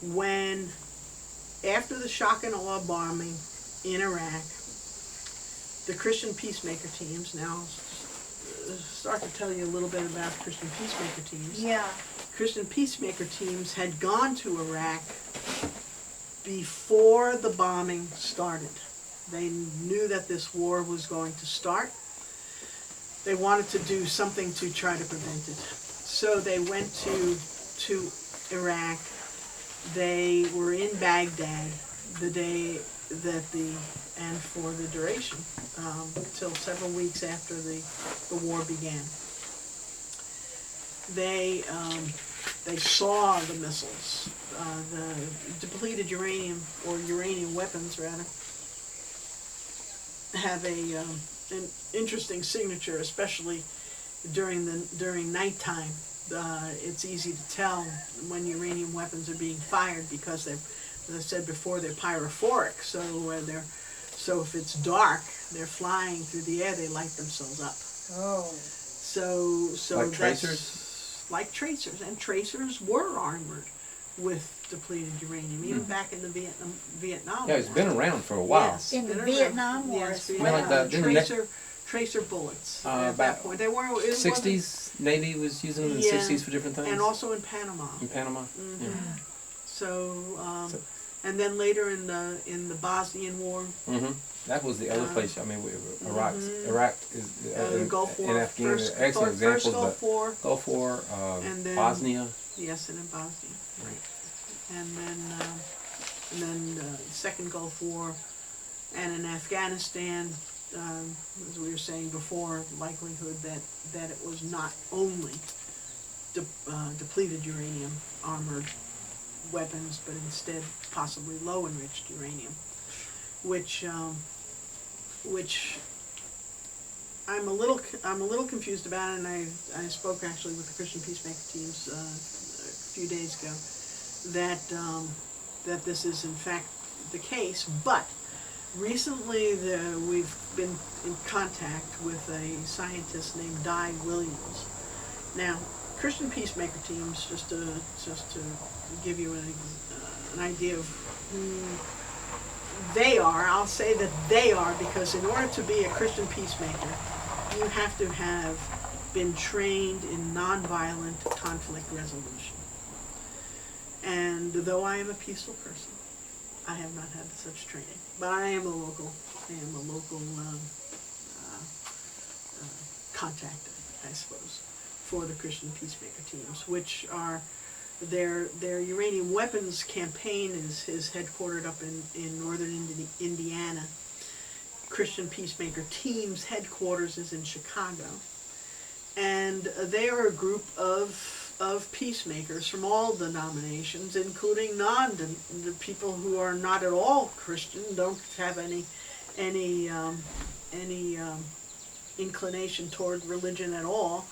when, after the shock and awe bombing in Iraq, the Christian Peacemaker Teams, now start to tell you a little bit about Christian Peacemaker Teams. Yeah. Christian Peacemaker Teams had gone to Iraq before the bombing started. They knew that this war was going to start. They wanted to do something to try to prevent it. So they went to Iraq. They were in Baghdad the day that and for the duration, till several weeks after the war began. They saw the missiles, the depleted uranium, or uranium weapons rather, have an interesting signature, especially during nighttime. It's easy to tell when uranium weapons are being fired because they're, as I said before, they're pyrophoric. So if it's dark, they're flying through the air. They light themselves up. Oh. So like tracers? Like tracers, and tracers were armored with depleted uranium, even back in the Vietnam. Yeah, it's been around for a while. Yes, In the been Vietnam around. War. Yes, as well. well. Like tracer bullets at about that point. They were 60s. Navy was using them in the 60s for different things. and also in Panama. In Panama. Mm-hmm. Yeah. So, and then later in the Bosnian War. Mm-hmm. That was the other place. I mean, Iraq is the Gulf War, and Afghanistan. Excellent examples, first Gulf War, Gulf War, and then Bosnia. Yes, and in Bosnia. Right. And then the Second Gulf War, and in Afghanistan, as we were saying before, likelihood that it was not only depleted uranium armored weapons, but instead possibly low enriched uranium, which I'm a little confused about, and I spoke actually with the Christian Peacemaker Teams a few days ago, that this is in fact the case. But recently we've been in contact with a scientist named Di Williams. Now, Christian Peacemaker Teams, just to give you an idea of who they are, I'll say that they are, because in order to be a Christian peacemaker, you have to have been trained in nonviolent conflict resolution. And though I am a peaceful person, I have not had such training. But I am a local contact, I suppose, for the Christian Peacemaker Teams, which are their uranium weapons campaign is headquartered up in northern Indiana. Christian Peacemaker Team's headquarters is in Chicago, and they are a group of peacemakers from all denominations, including the people who are not at all Christian, don't have any inclination toward religion at all,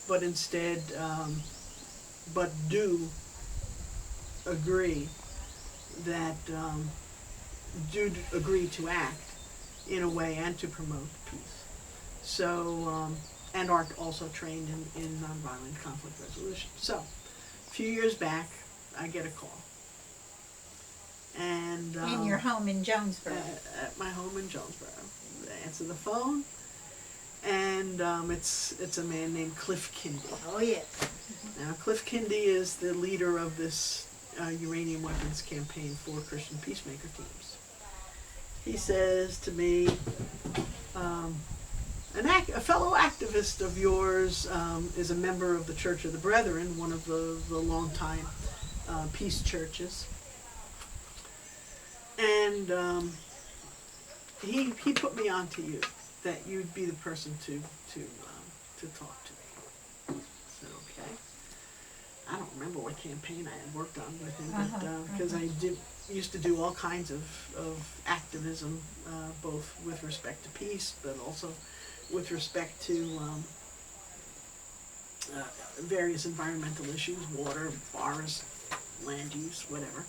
but instead but do agree to act in a way and to promote peace. So, and are also trained in nonviolent conflict resolution. So, a few years back, I get a call. And in your home in Jonesboro. At my home in Jonesboro. I answer the phone, and it's a man named Cliff Kindy. Oh, yes. Now, Cliff Kindy is the leader of this uranium weapons campaign for Christian Peacemaker Teams. He says to me, a fellow activist of yours is a member of the Church of the Brethren, one of the longtime peace churches. And he put me on to you, that you'd be the person to talk to. I said, okay. I don't remember what campaign I had worked on with him, but because I used to do all kinds of activism, both with respect to peace, but also with respect to various environmental issues, water, forest, land use, whatever.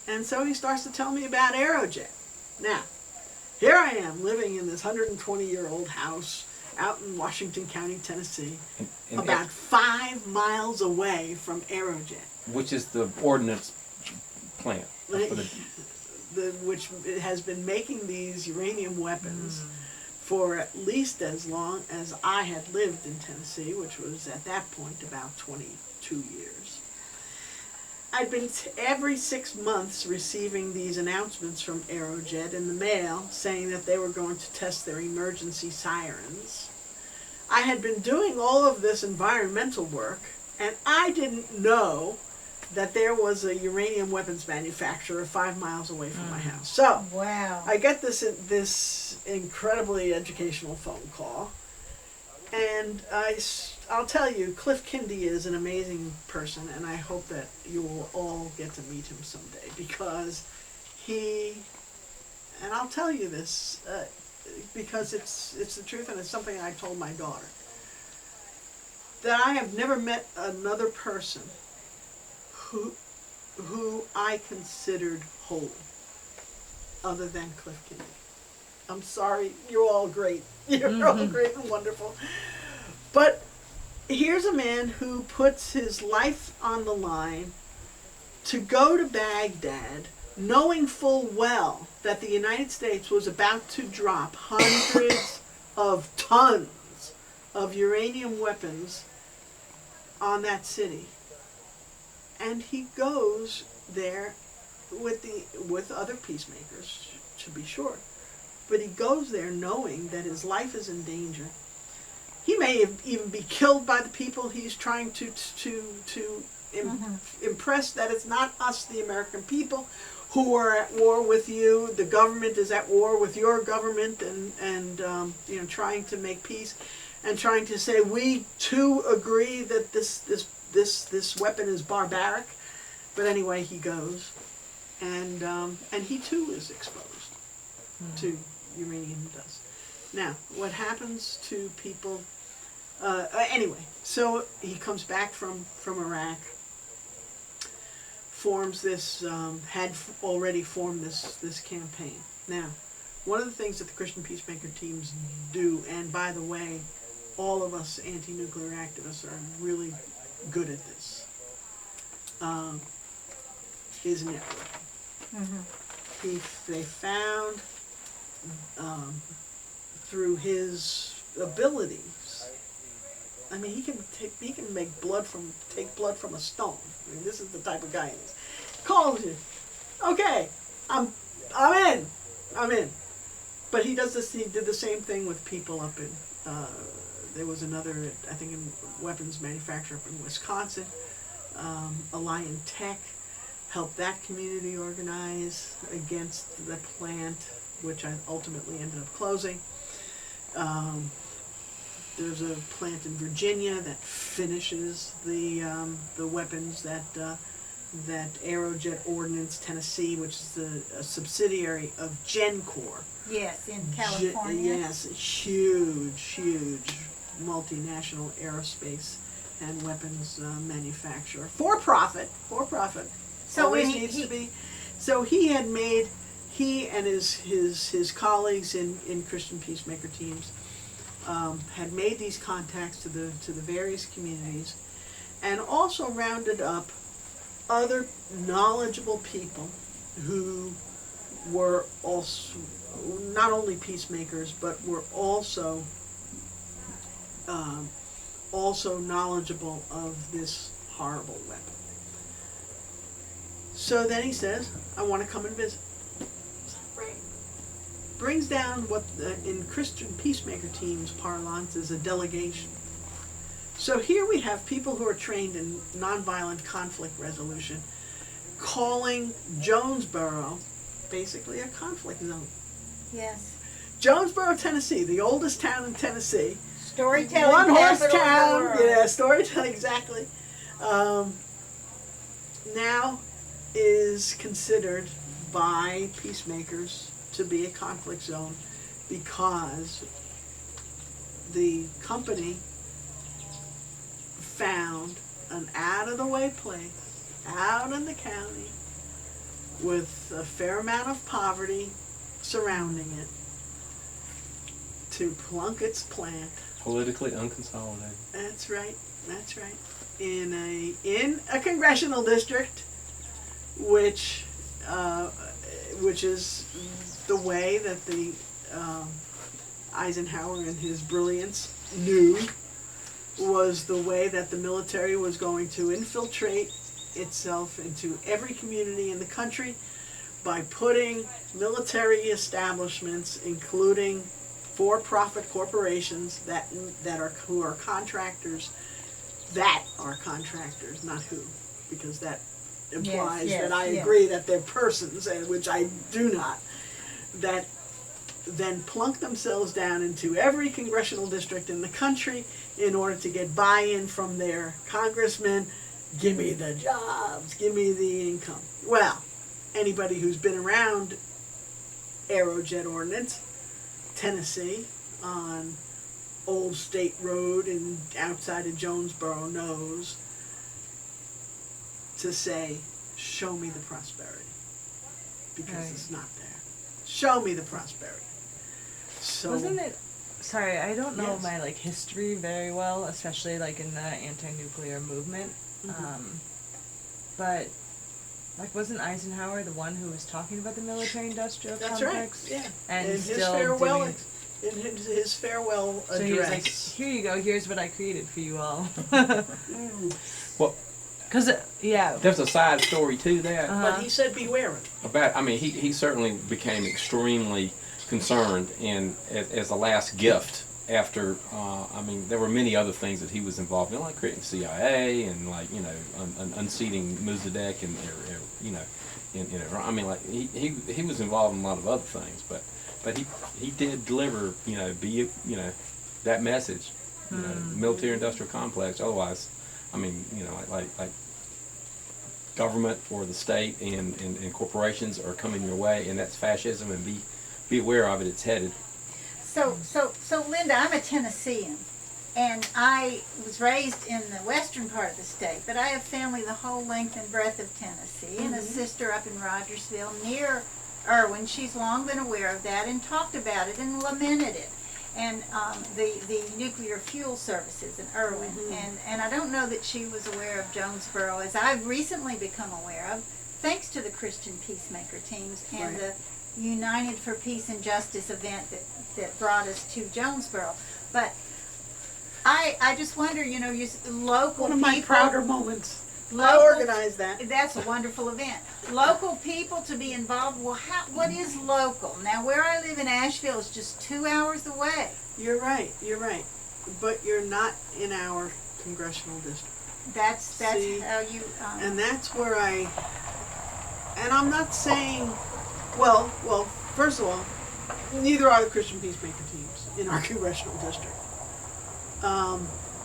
And so he starts to tell me about Aerojet. Now, here I am living in this 120-year-old house out in Washington County, Tennessee, And about 5 miles away from Aerojet. which is the ordnance plant. For Which has been making these uranium weapons for at least as long as I had lived in Tennessee, which was at that point about 22 years. I'd been every 6 months receiving these announcements from Aerojet in the mail saying that they were going to test their emergency sirens. I had been doing all of this environmental work, and I didn't know that there was a uranium weapons manufacturer 5 miles away from my house. So, Wow. I get this incredibly educational phone call, and I'll tell you, Cliff Kindy is an amazing person, and I hope that you will all get to meet him someday, because and I'll tell you this, because it's the truth, and it's something I told my daughter, that I have never met another person who I considered holy, other than Cliff Kindy. I'm sorry, you're all great. You're all great and wonderful. But here's a man who puts his life on the line to go to Baghdad, knowing full well that the United States was about to drop hundreds of tons of uranium weapons on that city. And he goes there with other peacemakers, to be sure. But he goes there knowing that his life is in danger. He may even be killed by the people he's trying to impress, that it's not us, the American people, who are at war with you. The government is at war with your government, and trying to make peace, and trying to say we too agree that this weapon is barbaric. But anyway, he goes, and he too is exposed to uranium dust. Now, what happens to people? Anyway, so he comes back from Iraq, forms this, had already formed this campaign. Now, one of the things that the Christian Peacemaker teams do, and by the way, all of us anti-nuclear activists are really good at this, is networking. They found, through his abilities, I mean, he can make take blood from a stone. I mean, this is the type of guy he is. Calls you, okay, I'm in. But he does this. He did the same thing with people up in. There was another, I think, a weapons manufacturer up in Wisconsin, Alliant Tech, helped that community organize against the plant, which ultimately ended up closing. There's a plant in Virginia that finishes the weapons that Aerojet Ordnance Tennessee, which is a subsidiary of GenCorp. Yes, in California. Yes, huge multinational aerospace and weapons manufacturer. For profit. So always needs to be. So he and his colleagues in Christian Peacemaker teams had made these contacts to the various communities, and also rounded up other knowledgeable people who were also not only peacemakers, but were also knowledgeable of this horrible weapon. So then he says, I want to come and visit. Right. Brings down what in Christian Peacemaker Team's parlance is a delegation. So here we have people who are trained in nonviolent conflict resolution calling Jonesboro basically a conflict zone. Yes. Jonesboro, Tennessee, the oldest town in Tennessee. Storytelling One horse capital of the town. world. Yeah, storytelling, exactly. Now is considered by peacemakers to be a conflict zone because the company found an out-of-the-way place out in the county with a fair amount of poverty surrounding it to plunk its plant. Politically unconsolidated. That's right. That's right. In a congressional district, which is the way that the Eisenhower in his brilliance knew was the way that the military was going to infiltrate itself into every community in the country by putting military establishments, including for-profit corporations who are contractors, not who, because that implies that I agree that they're persons, and which I do not, that then plunk themselves down into every congressional district in the country in order to get buy-in from their congressmen. Give me the jobs, give me the income. Well, anybody who's been around Aerojet Ordnance, Tennessee, on Old State Road and outside of Jonesboro knows to say, show me the prosperity, because it's not there. Show me the prosperity. So wasn't it? Sorry, I don't know Yes. my history very well, especially in the anti-nuclear movement. But wasn't Eisenhower the one who was talking about the military-industrial That's complex? right. Yeah. And in still his farewell, doing. in his farewell So he was address. like, "Here you go. Here's what I created for you all." Well, Because yeah. there's a side story to that. But he said, beware of it. About, I mean, he certainly became extremely concerned, and as a last gift after, I mean, there were many other things that he was involved in, like creating CIA and unseating Mossadegh and I mean, he was involved in a lot of other things, but he did deliver, that message, military industrial complex. Otherwise, I mean, like government or the state and corporations are coming your way, and that's fascism, and be aware of it. It's headed. So Linda, I'm a Tennessean, and I was raised in the western part of the state, but I have family the whole length and breadth of Tennessee, and a sister up in Rogersville near Irwin. She's long been aware of that and talked about it and lamented it. And the nuclear fuel services in Irwin. And I don't know that she was aware of Jonesboro, as I've recently become aware of, thanks to the Christian Peacemaker Teams and the United for Peace and Justice event that brought us to Jonesboro. But I just wonder, you local One of my people, prouder moments. I local- organized that. That's a wonderful event. Local people to be involved. Well, what is local? Now, where I live in Asheville is just 2 hours away. You're right. But you're not in our congressional district. That's See, how you. And that's where and I'm not saying, well, first of all, neither are the Christian Peacemaker Teams in our congressional district.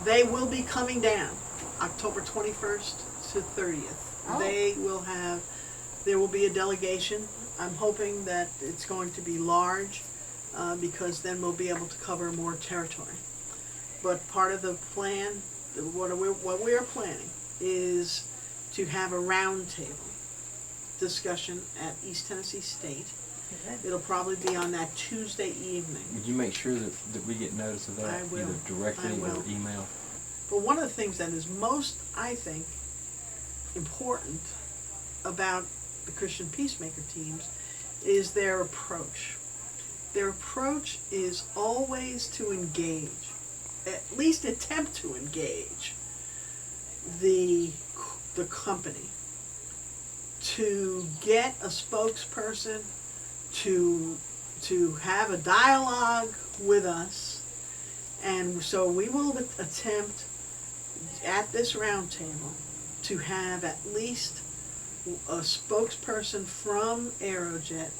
They will be coming down October 21st to 30th. Oh. There will be a delegation. I'm hoping that it's going to be large, because then we'll be able to cover more territory. But part of the plan, what we are planning, is to have a roundtable discussion at East Tennessee State. It'll probably be on that Tuesday evening. Would you make sure that we get notice of that, I will. either directly I will. or email? But one of the things that is most, I think, important about the Christian Peacemaker Teams is their approach. Their approach is always to engage, at least attempt to engage the company, to get a spokesperson, to have a dialogue with us. And so we will attempt at this roundtable to have at least a spokesperson from Aerojet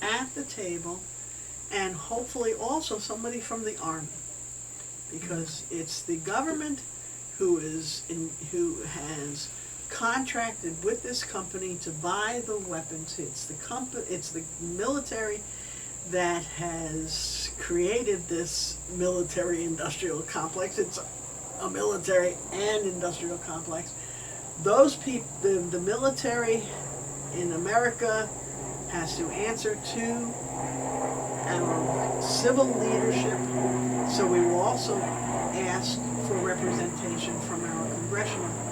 at the table, and hopefully also somebody from the Army, because it's the government who has contracted with this company to buy the weapons. It's the military that has created this military-industrial complex. It's a military and industrial complex. Those people, the military in America has to answer to our civil leadership. So we will also ask for representation from our congressional